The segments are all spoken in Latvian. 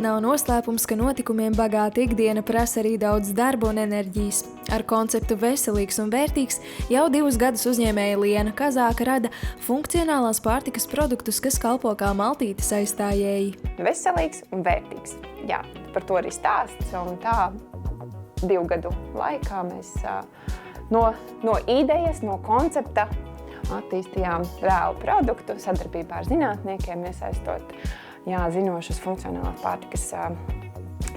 Nav noslēpums, ka notikumiem bagāta ikdiena prasa arī daudz darba un enerģijas. Ar konceptu veselīgs un vērtīgs jau 2 gadus uzņēmēja Liena Kazāka rada funkcionālās pārtikas produktus, kas kalpo kā maltītes aizstājēji. Veselīgs un vērtīgs. Jā, par to arī stāsts. Un tā 2 gadu laikā mēs no idejas, no koncepta attīstījām reālu produktu sadarbībā ar zinātniekiem, iesaistot zinošus funkcionālās pārtikas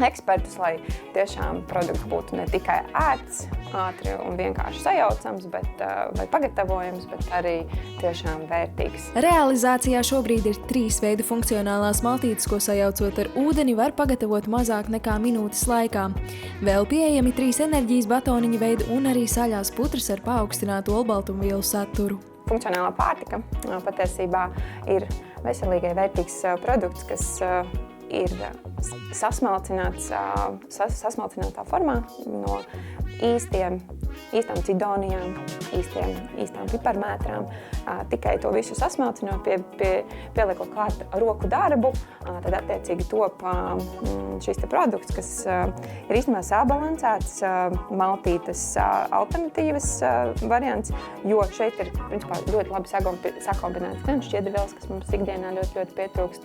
ekspertus, lai tiešām produkts būtu ne tikai ērts, ātri un vienkārši sajaucams, vai pagatavojams, bet arī tiešām vērtīgs. Realizācijā šobrīd ir 3 veidu funkcionālās maltītes, ko sajaucot ar ūdeni var pagatavot mazāk nekā minūtes laikā. Vēl pieejami 3 enerģijas batoniņa veidi un arī saļās putras ar paaugstinātu olbaltumvielu saturu. Funkcionālā pārtika patiesībā ir veselīgai vērtīgs produkts, kas ir sasmalcinātā formā no īstām cidonijām, īstām piparmētrām. Tikai to visu sasmalcinot, pieliekot klāt roku darbu, tad attiecīgi top šis produkts, kas ir īstenībā sabalansēts maltītes alternatīvas variants, jo šeit ir principā ļoti labi sakombinēts gan šķiedrvielas, kas mums ikdienā ļoti pietrūkst,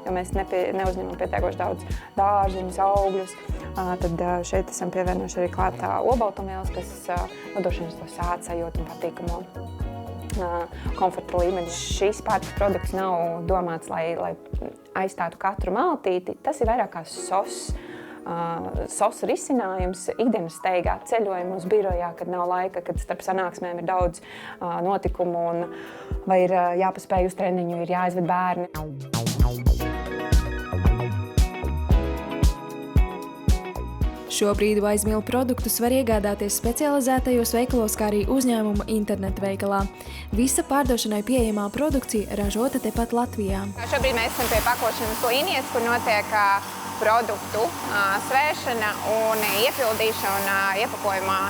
jo mēs neuzņemam pietiekoši daudz dārziņus, augļus. Tad šeit esam pievienojuši arī klāt olbaltumvielas, kas nodrošina to sādsajūtu un patīkamo komforta līmeni. Šis pārtikas produkts nav domāts, lai aizstātu katru maltīti. Tas ir vairāk kā sos risinājums ikdienas steigā, ceļojumos, birojā, kad nav laika, kad starp sanāksmēm ir daudz notikumu vai ir jāpaspēj uz treniņu, ir jāizved bērni. Šobrīd Wise Meal produktus var iegādāties specializētajos veikalos, kā arī uzņēmuma internetu veikalā. Visa pārdošanai pieejamā produkcija ražota tepat Latvijā. Šobrīd mēs esam pie pakošanas līnijas, kur notiek produktu svēršana un iepildīšana un iepakojumā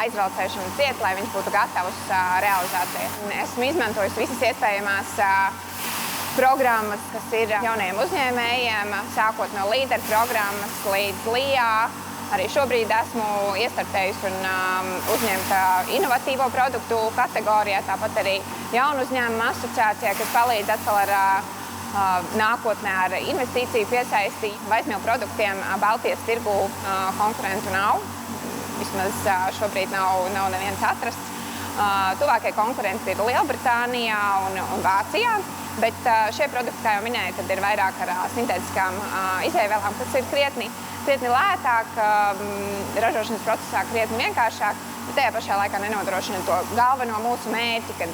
aizvelcēšana ciet, lai viņš būtu gatavs realizācijai. Esmu izmantojusi visas iespējamās programmas, kas ir jaunajiem uzņēmējiem, sākot no līderu programmas līdz LIA. Arī šobrīd esmu iestartējusi un uzņemta inovatīvo produktu kategorijā, tāpat arī jaunu uzņēmumu asociācijā, kas palīdz atkal ar nākotnē ar investīciju piesaisti. Wise Meal produktiem Baltijas tirgu konkurentu nav. Vismaz šobrīd nav neviens atrasts. Tuvākie konkurenti ir Lielbritānijā un Vācijā, bet šie produkti, kā jau minēju, tad ir vairāk ar sintētiskām izēvielām, kas ir krietni lētāk, ražošanas procesā krietni vienkāršāk, bet tajā pašā laikā nenodrošina to galveno mūsu mērķi, kad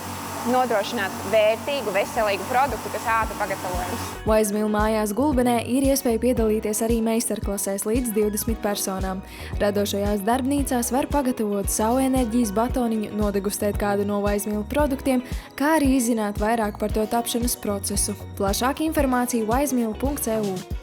nodrošināt vērtīgu, veselīgu produktu, kas ātri pagatavojams. Wise Meal mājās Gulbenē ir iespēja piedalīties arī meistarklasēs līdz 20 personām. Radošajās darbnīcās var pagatavot savu enerģijas batoniņu, nodegustēt kādu no Wise Meal produktiem, kā arī izzināt vairāk par to tapšanas procesu. Plašāka informācija wisemeal.eu.